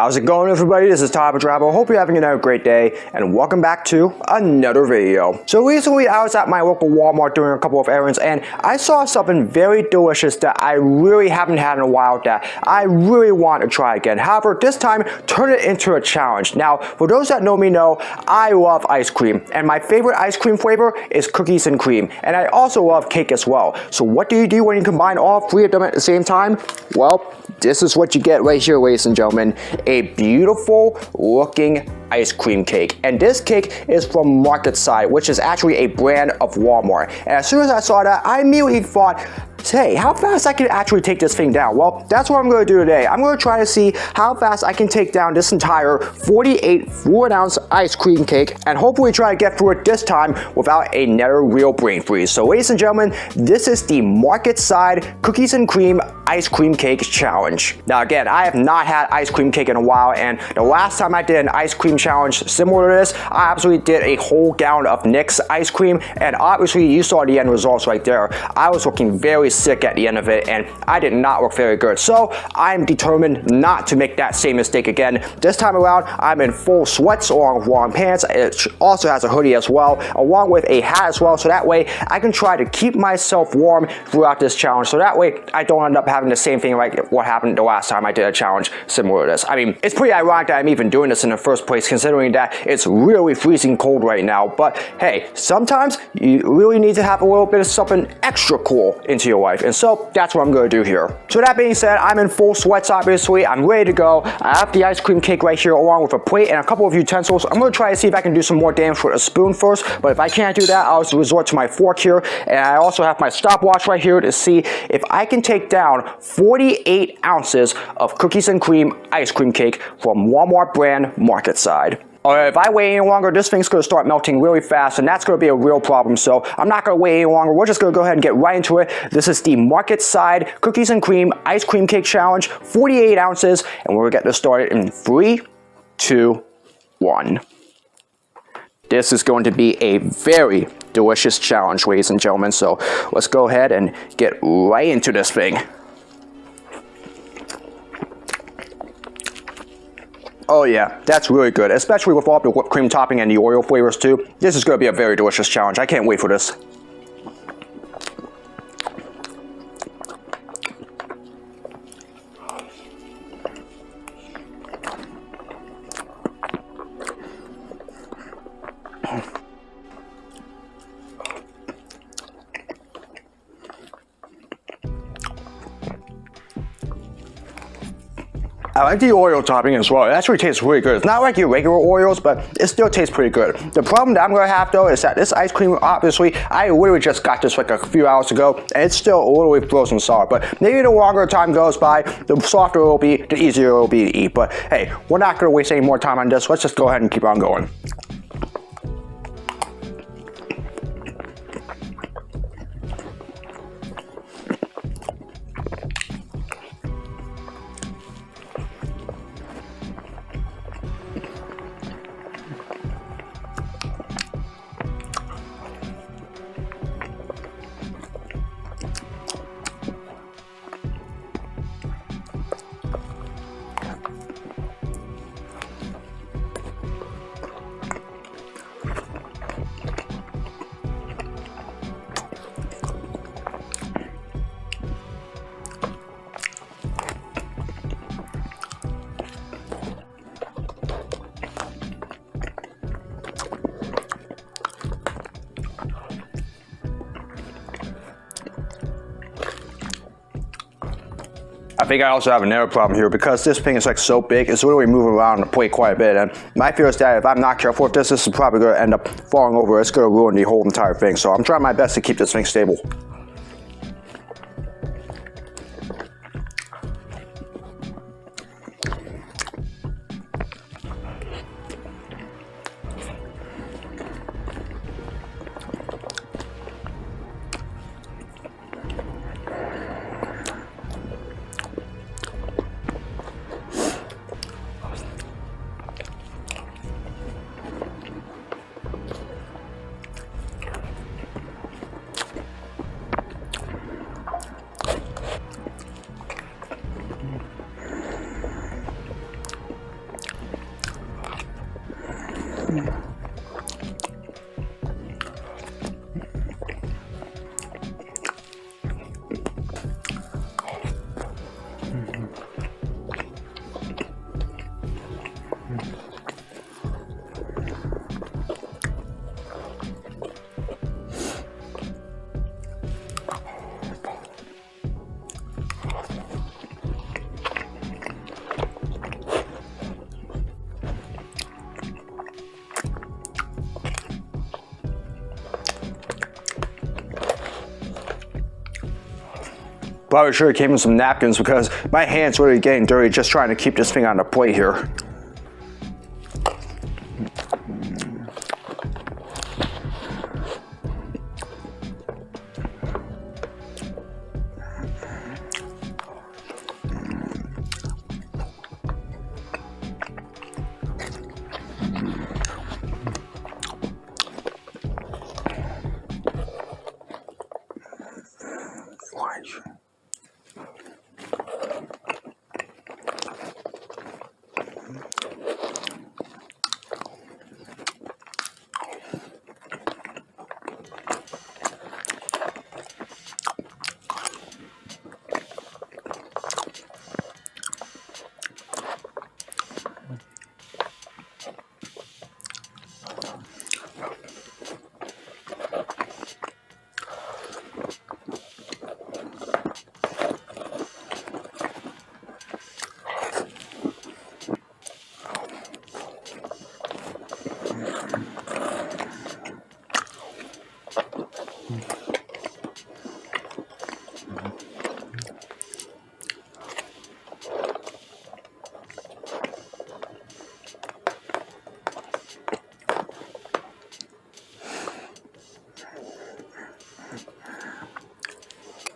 How's it going, everybody? This is Tyler Travel. Hope you're having another great day, and welcome back to another video. So recently I was at my local Walmart doing a couple of errands, and I saw something very delicious that I really haven't had in a while that I really want to try again. However, this time, turn it into a challenge. Now, for those that know me know, I love ice cream, and my favorite ice cream flavor is cookies and cream, and I also love cake as well. So what do you do when you combine all three of them at the same time? Well, this is what you get right here, ladies and gentlemen. A beautiful looking ice cream cake. And this cake is from Marketside, which is actually a brand of Walmart. And as soon as I saw that, I immediately thought, hey, how fast I can actually take this thing down? Well, that's what I'm going to do today. I'm going to try to see how fast I can take down this entire 48 fluid-ounce ice cream cake and hopefully try to get through it this time without another real brain freeze. So ladies and gentlemen, this is the Marketside Cookies and Cream Ice Cream Cake Challenge. Now again, I have not had ice cream cake in a while, and the last time I did an ice cream challenge similar to this, I absolutely did a whole gallon of Nick's ice cream, and obviously you saw the end results right there. I was looking very sick at the end of it, and I did not look very good. So I'm determined not to make that same mistake again. This time around, I'm in full sweats along with long pants. It also has a hoodie as well, along with a hat as well, so that way I can try to keep myself warm throughout this challenge, so that way I don't end up having the same thing like what happened the last time I did a challenge similar to this. I mean, it's pretty ironic that I'm even doing this in the first place, considering that it's really freezing cold right now. But hey, sometimes you really need to have a little bit of something extra cool into your life, and so that's what I'm going to do here. So that being said, I'm in full sweats obviously. I'm ready to go. I have the ice cream cake right here along with a plate and a couple of utensils. I'm going to try to see if I can do some more damage with a spoon first, but if I can't do that, I'll just resort to my fork here, and I also have my stopwatch right here to see if I can take down 48 ounces of cookies and cream ice cream cake from Walmart brand Marketside. Alright, if I wait any longer, this thing's going to start melting really fast, and that's going to be a real problem, so I'm not going to wait any longer. We're just going to go ahead and get right into it. This is the Marketside Cookies and Cream Ice Cream Cake Challenge, 48 ounces, and we're going to get this started in 3, 2, 1. This is going to be a very delicious challenge, ladies and gentlemen, so let's go ahead and get right into this thing. Oh yeah, that's really good, especially with all the whipped cream topping and the Oreo flavors too. This is going to be a very delicious challenge. I can't wait for this. I like the Oreo topping as well. It actually tastes really good. It's not like your regular Oreos, but it still tastes pretty good. The problem that I'm going to have though is that this ice cream, obviously, I literally just got this like a few hours ago, and it's still a little bit frozen sour. But maybe the longer time goes by, the softer it will be, the easier it will be to eat. But hey, we're not going to waste any more time on this. Let's just go ahead and keep on going. I think I also have another problem here because this thing is like so big, it's literally moving around the plate quite a bit, and my fear is that if I'm not careful with this is probably going to end up falling over. It's going to ruin the whole entire thing, so I'm trying my best to keep this thing stable. Probably should have came with some napkins because my hand's really getting dirty just trying to keep this thing on the plate here.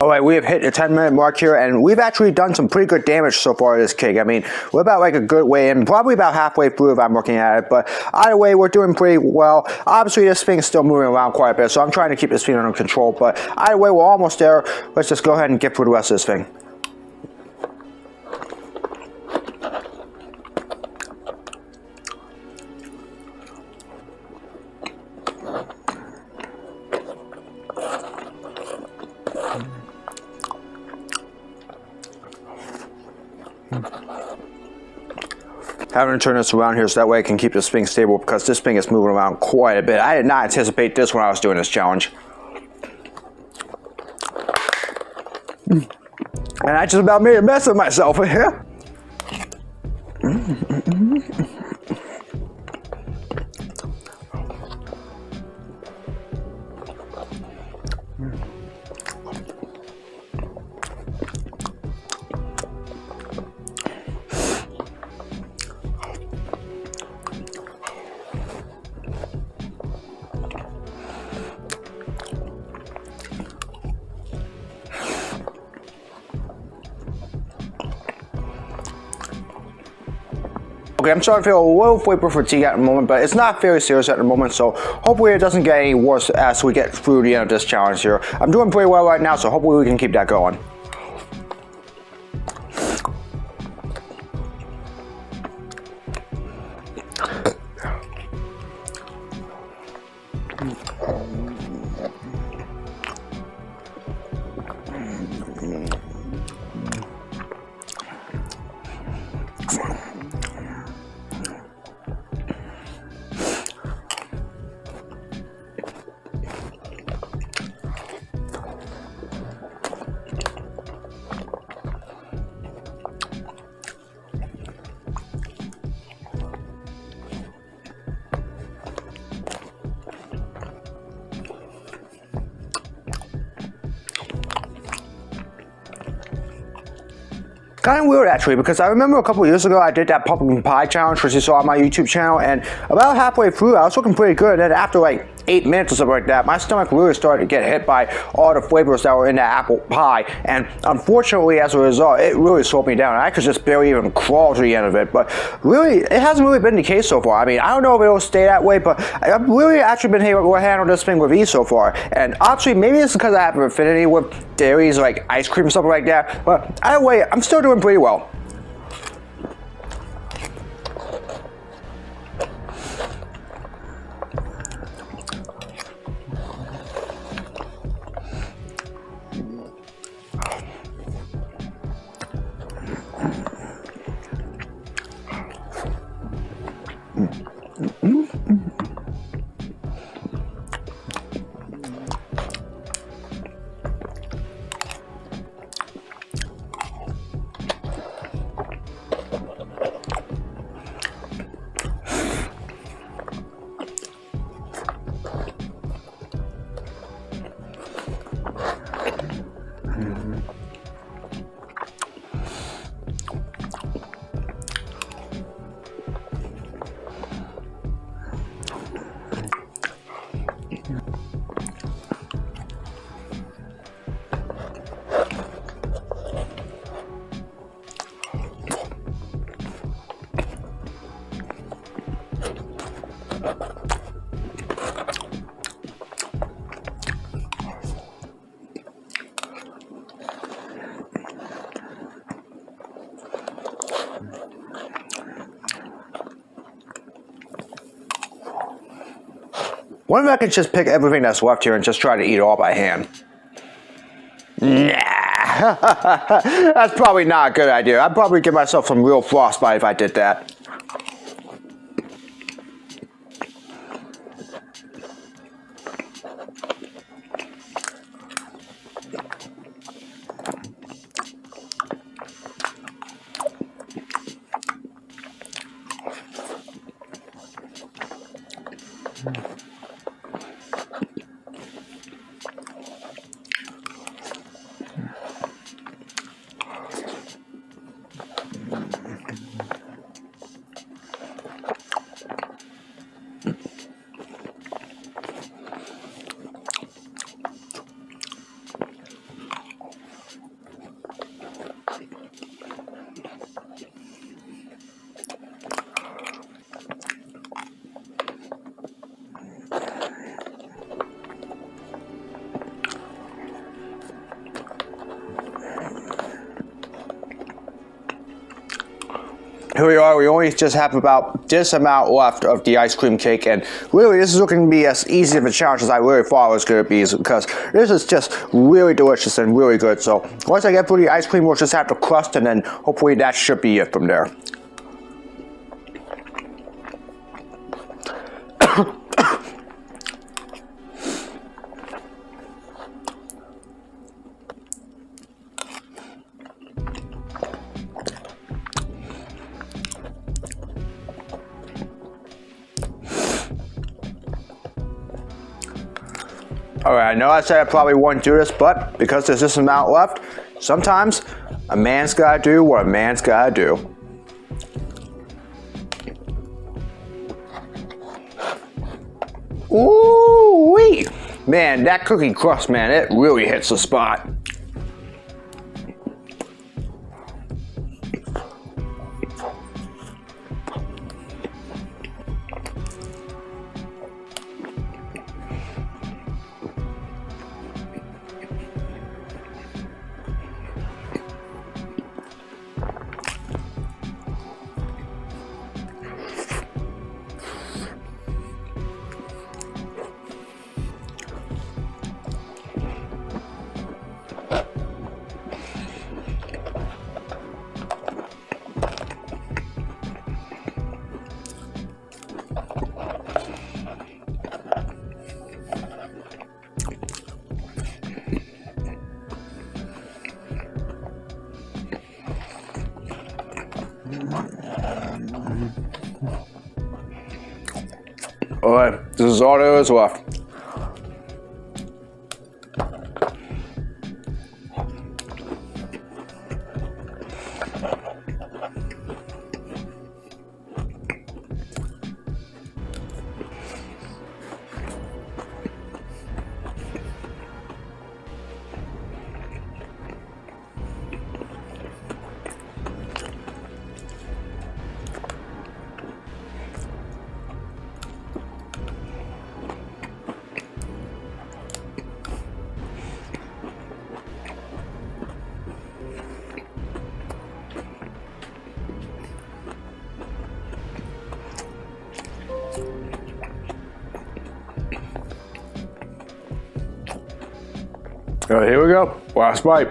Alright, we have hit the 10-minute mark here, and we've actually done some pretty good damage so far to this cake. I mean, we're about like a good way in, probably about halfway through if I'm looking at it, but either way, we're doing pretty well. Obviously, this thing is still moving around quite a bit, so I'm trying to keep this thing under control, but either way, we're almost there. Let's just go ahead and get through the rest of this thing. Having to turn this around here so that way I can keep this thing stable because this thing is moving around quite a bit. I did not anticipate this when I was doing this challenge. And I just about made a mess of myself here. Okay, I'm starting to feel a little flavor fatigue at the moment, but it's not very serious at the moment, so hopefully it doesn't get any worse as we get through the end of this challenge here. I'm doing pretty well right now, so hopefully we can keep that going. Kind of weird actually, because I remember a couple years ago I did that pumpkin pie challenge which you saw on my YouTube channel, and about halfway through I was looking pretty good, and then after like 8 minutes or something like that, my stomach really started to get hit by all the flavors that were in that apple pie, and unfortunately as a result it really slowed me down. I could just barely even crawl to the end of it, but really it hasn't really been the case so far. I mean, I don't know if it'll stay that way, but I've really actually been able to handle this thing with ease so far, and obviously maybe it's because I have an affinity with dairies like ice cream and stuff like that, but either way I'm still doing pretty well. Wonder if I could just pick everything that's left here and just try to eat it all by hand. Nah, that's probably not a good idea. I'd probably give myself some real frostbite if I did that. Here we are, we only just have about this amount left of the ice cream cake, and really this is looking to be as easy of a challenge as I really thought it was going to be, because this is just really delicious and really good. So once I get through the ice cream, we'll just have the crust, and then hopefully that should be it from there. Alright, I know I said I probably wouldn't do this, but because there's this amount left, sometimes a man's gotta do what a man's gotta do. Ooh-wee! Man, that cookie crust, man, it really hits the spot. Alright, this is all there is left. Alright, here we go. Last bite.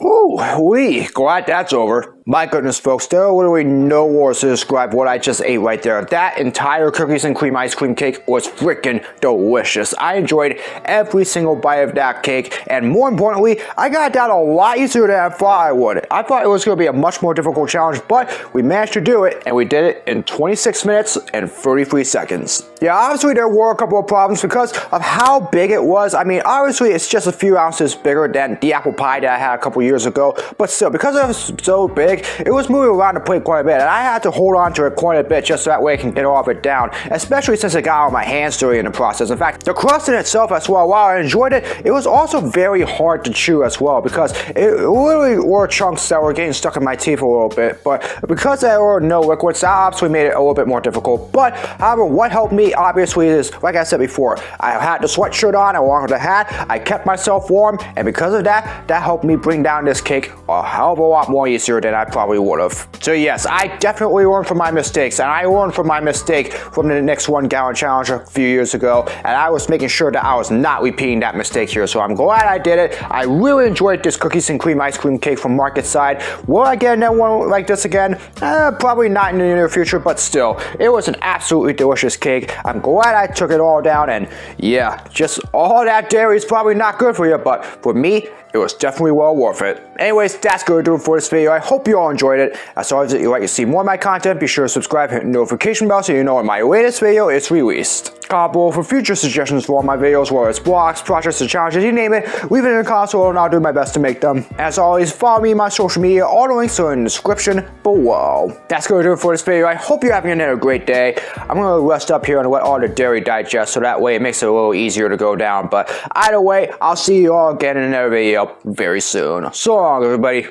Ooh-wee, glad that's over. My goodness, folks, there are literally no words to describe what I just ate right there. That entire cookies and cream ice cream cake was freaking delicious. I enjoyed every single bite of that cake, and more importantly, I got it down a lot easier than I thought I would. I thought it was going to be a much more difficult challenge, but we managed to do it, and we did it in 26 minutes and 33 seconds. Yeah, obviously there were a couple of problems because of how big it was. I mean, obviously it's just a few ounces bigger than the apple pie that I had a couple years ago, but still, because it was so big, mistake, it was moving around the plate quite a bit, and I had to hold on to it quite a bit just so that way I can get all of it down, especially since it got all my hands dirty in the process. In fact, the crust in itself as well, while I enjoyed it, it was also very hard to chew as well, because it literally were chunks that were getting stuck in my teeth a little bit, but because there were no liquids, that obviously made it a little bit more difficult. But however, what helped me obviously is, like I said before, I had the sweatshirt on along with the hat, I kept myself warm, and because of that helped me bring down this cake a hell of a lot more easier than I probably would have. So yes, I definitely learned from my mistakes, and I learned from my mistake from the next 1 gallon challenge a few years ago, and I was making sure that I was not repeating that mistake here, so I'm glad I did it. I really enjoyed this cookies and cream ice cream cake from Marketside. Will I get another one like this again? Probably not in the near future, but still, it was an absolutely delicious cake. I'm glad I took it all down, and yeah, just all that dairy is probably not good for you, but for me, it was definitely well worth it. Anyways, that's going to do it for this video. I hope you all enjoyed it. As always, if you'd like to see more of my content, be sure to subscribe and hit the notification bell so you know when my latest video is released. Comment below for future suggestions for all my videos, whether it's blocks, projects, or challenges, you name it. Leave it in the comments below and I'll do my best to make them. As always, follow me on my social media. All the links are in the description below. That's going to do it for this video. I hope you're having another great day. I'm going to rest up here and let all the dairy digest so that way it makes it a little easier to go down. But either way, I'll see you all again in another video very soon. So long, everybody.